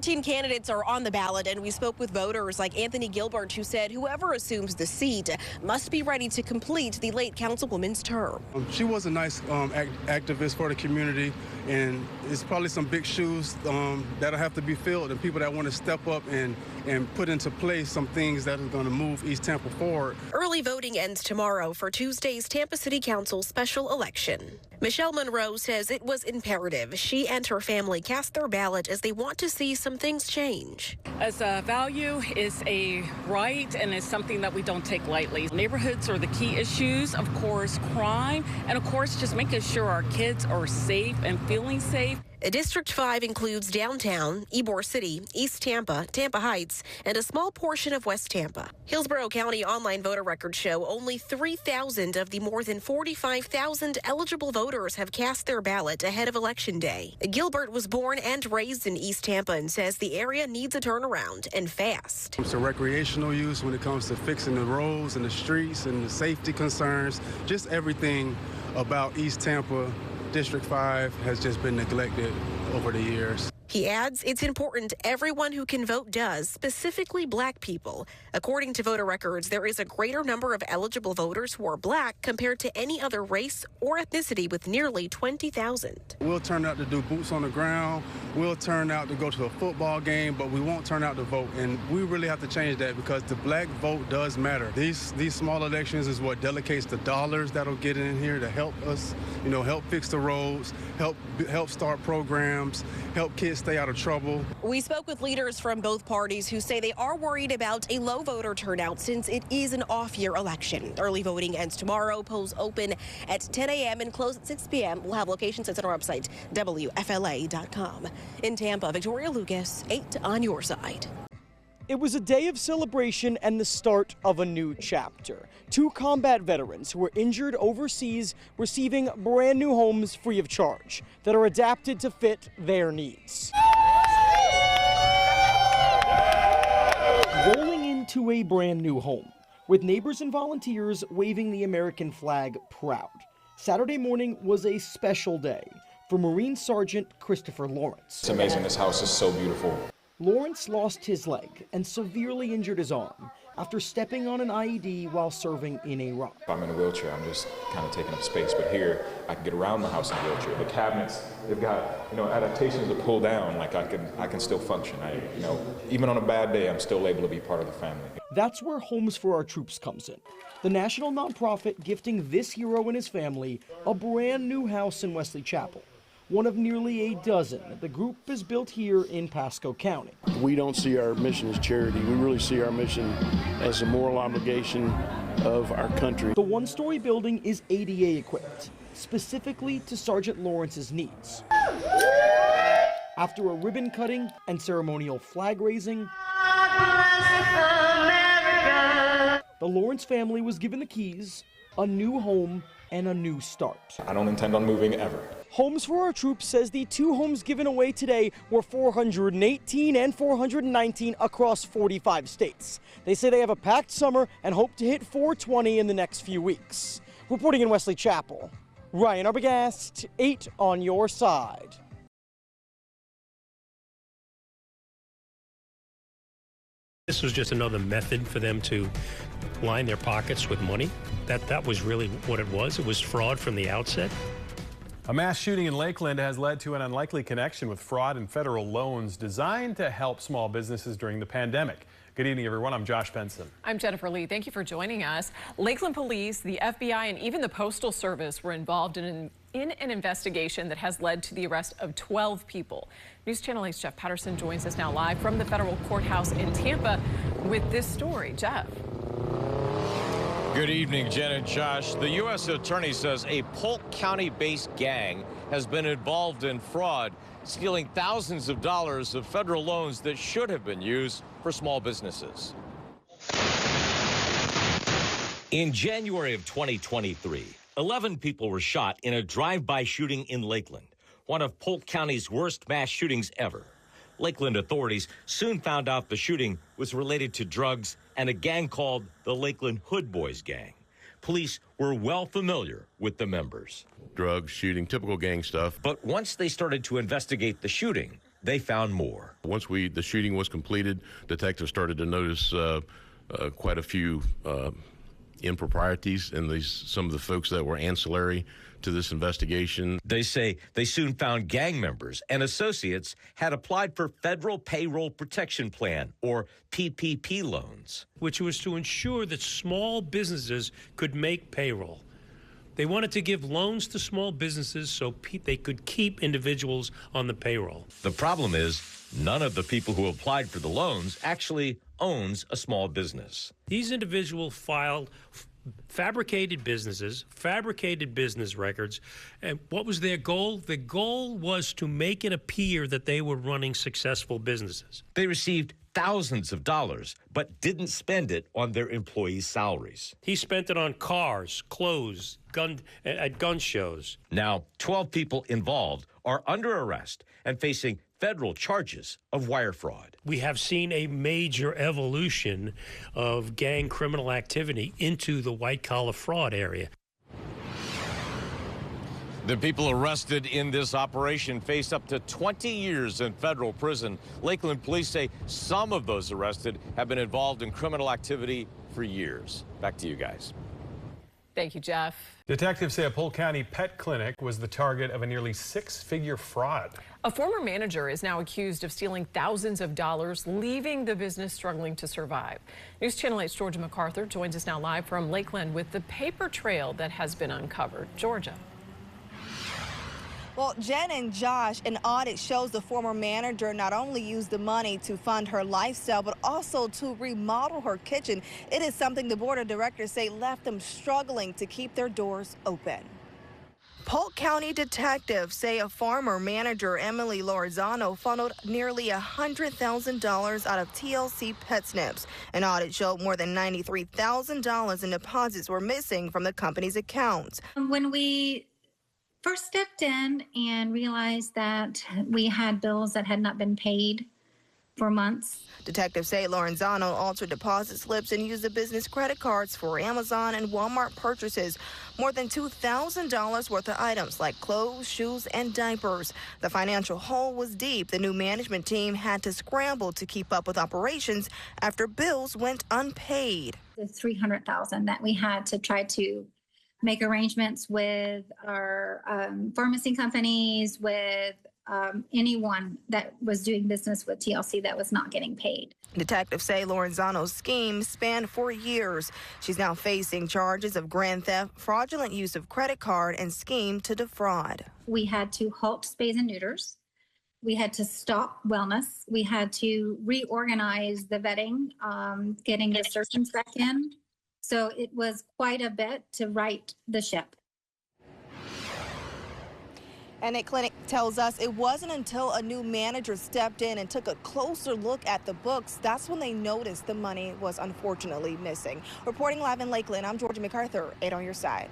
13 candidates are on the ballot, and we spoke with voters like Anthony Gilbert, who said whoever assumes the seat must be ready to complete the late councilwoman's term. She was a nice activist for the community, and it's probably some big shoes that'll have to be filled, and people that want to step up and put into place some things that are going to move East Tampa forward. Early voting ends tomorrow for Tuesday's Tampa City Council special election. Michelle Monroe says it was imperative she and her family cast their ballot as they want to see some things change. As a value is a right and is something that we don't take lightly. Neighborhoods are the key issues, of course, crime, and of course just making sure our kids are safe and feeling safe. District 5 includes downtown, Ybor City, East Tampa, Tampa Heights, and a small portion of West Tampa. Hillsborough County online voter records show only 3,000 of the more than 45,000 eligible voters have cast their ballot ahead of Election Day. Gilbert was born and raised in East Tampa and says the area needs a turnaround, and fast. It's a recreational use when it comes to fixing the roads and the streets and the safety concerns, just everything about East Tampa. District 5 has just been neglected over the years. He adds it's important everyone who can vote does, specifically black people. According to voter records, there is a greater number of eligible voters who are black compared to any other race or ethnicity, with nearly 20,000. We'll turn out to do boots on the ground. We'll turn out to go to a football game, but we won't turn out to vote. And we really have to change that because the black vote does matter. These small elections is what delegates the dollars that'll get in here to help us, help fix the roads, help start programs, help kids stay out of trouble. We spoke with leaders from both parties who say they are worried about a low voter turnout since it is an off-year election. Early voting ends tomorrow. Polls open at 10 a.m. and close at 6 p.m. We'll have locations at our website, WFLA.com. In Tampa, Victoria Lucas, 8 on your side. It was a day of celebration and the start of a new chapter. 2 combat veterans who were injured overseas receiving brand new homes free of charge that are adapted to fit their needs. Rolling into a brand new home, with neighbors and volunteers waving the American flag proud. Saturday morning was a special day for Marine Sergeant Christopher Lawrence. It's amazing, this house is so beautiful. Lawrence lost his leg and severely injured his arm after stepping on an IED while serving in Iraq. If I'm in a wheelchair, I'm just kind of taking up space, but here I can get around the house in a wheelchair. The cabinets, they've got adaptations to pull down, like I can still function. Even on a bad day, I'm still able to be part of the family. That's where Homes for Our Troops comes in. The national nonprofit gifting this hero and his family a brand new house in Wesley Chapel. One of nearly a dozen that the group has built here in Pasco County. We don't see our mission as charity. We really see our mission as a moral obligation of our country. The one-story building is ADA equipped, specifically to Sergeant Lawrence's needs. After a ribbon cutting and ceremonial flag raising, the Lawrence family was given the keys, a new home, and a new start. I don't intend on moving ever. Homes for Our Troops says the 2 homes given away today were 418 and 419 across 45 states. They say they have a packed summer and hope to hit 420 in the next few weeks. Reporting in Wesley Chapel, Ryan Arbogast, 8 on your side. This was just another method for them to line their pockets with money. That was really what it was. It was fraud from the outset. A mass shooting in Lakeland has led to an unlikely connection with fraud and federal loans designed to help small businesses during the pandemic. Good evening, everyone. I'm Josh Benson. I'm Jennifer Lee. Thank you for joining us. Lakeland Police, the FBI, and even the Postal Service were involved in an investigation that has led to the arrest of 12 people. News Channel 8's Jeff Patterson joins us now live from the federal courthouse in Tampa with this story. Jeff. Good evening, Jen and Josh. The U.S. Attorney says a Polk County-based gang has been involved in fraud, stealing thousands of dollars of federal loans that should have been used for small businesses. In January of 2023, 11 people were shot in a drive-by shooting in Lakeland, one of Polk County's worst mass shootings ever. Lakeland authorities soon found out the shooting was related to drugs and a gang called the Lakeland Hood Boys Gang. Police were well familiar with the members. Drugs, shooting, typical gang stuff. But once they started to investigate the shooting, they found more. Once the shooting was completed, detectives started to notice quite a few improprieties in some of the folks that were ancillary to this investigation. They say they soon found gang members and associates had applied for Federal Payroll Protection Plan, or PPP loans, which was to ensure that small businesses could make payroll. They wanted to give loans to small businesses so they could keep individuals on the payroll. The problem is none of the people who applied for the loans actually owns a small business. These individuals filed fabricated businesses, fabricated business records, and what was their goal? The goal was to make it appear that they were running successful businesses. They received thousands of dollars, but didn't spend it on their employees' salaries. He spent it on cars, clothes, at gun shows. Now, 12 people involved are under arrest and facing federal charges of wire fraud. We have seen a major evolution of gang criminal activity into the white-collar fraud area. The people arrested in this operation face up to 20 years in federal prison. Lakeland police say some of those arrested have been involved in criminal activity for years. Back to you guys. Thank you, Jeff. Detectives say a Polk County pet clinic was the target of a nearly six-figure fraud. A former manager is now accused of stealing thousands of dollars, leaving the business struggling to survive. News Channel 8's Georgia MacArthur joins us now live from Lakeland with the paper trail that has been uncovered. Georgia. Well, Jen and Josh, an audit shows the former manager not only used the money to fund her lifestyle, but also to remodel her kitchen. It is something the board of directors say left them struggling to keep their doors open. Polk County detectives say a former manager, Emily Lorenzano, funneled nearly $100,000 out of TLC pet snips. An audit showed more than $93,000 in deposits were missing from the company's accounts. When we first stepped in and realized that we had bills that had not been paid for months. Detectives say Lorenzano altered deposit slips and used the business credit cards for Amazon and Walmart purchases. More than $2,000 worth of items like clothes, shoes, and diapers. The financial hole was deep. The new management team had to scramble to keep up with operations after bills went unpaid. The $300,000 that we had to try to make arrangements with our pharmacy companies, with anyone that was doing business with TLC that was not getting paid. Detectives say Lorenzano's scheme spanned 4 years. She's now facing charges of grand theft, fraudulent use of credit card, and scheme to defraud. We had to halt spays and neuters. We had to stop wellness. We had to reorganize the vetting, getting the surgeons back in. So it was quite a bit to right the ship. And a clinic tells us it wasn't until a new manager stepped in and took a closer look at the books, that's when they noticed the money was unfortunately missing. Reporting live in Lakeland, I'm Georgia MacArthur, 8 on your side.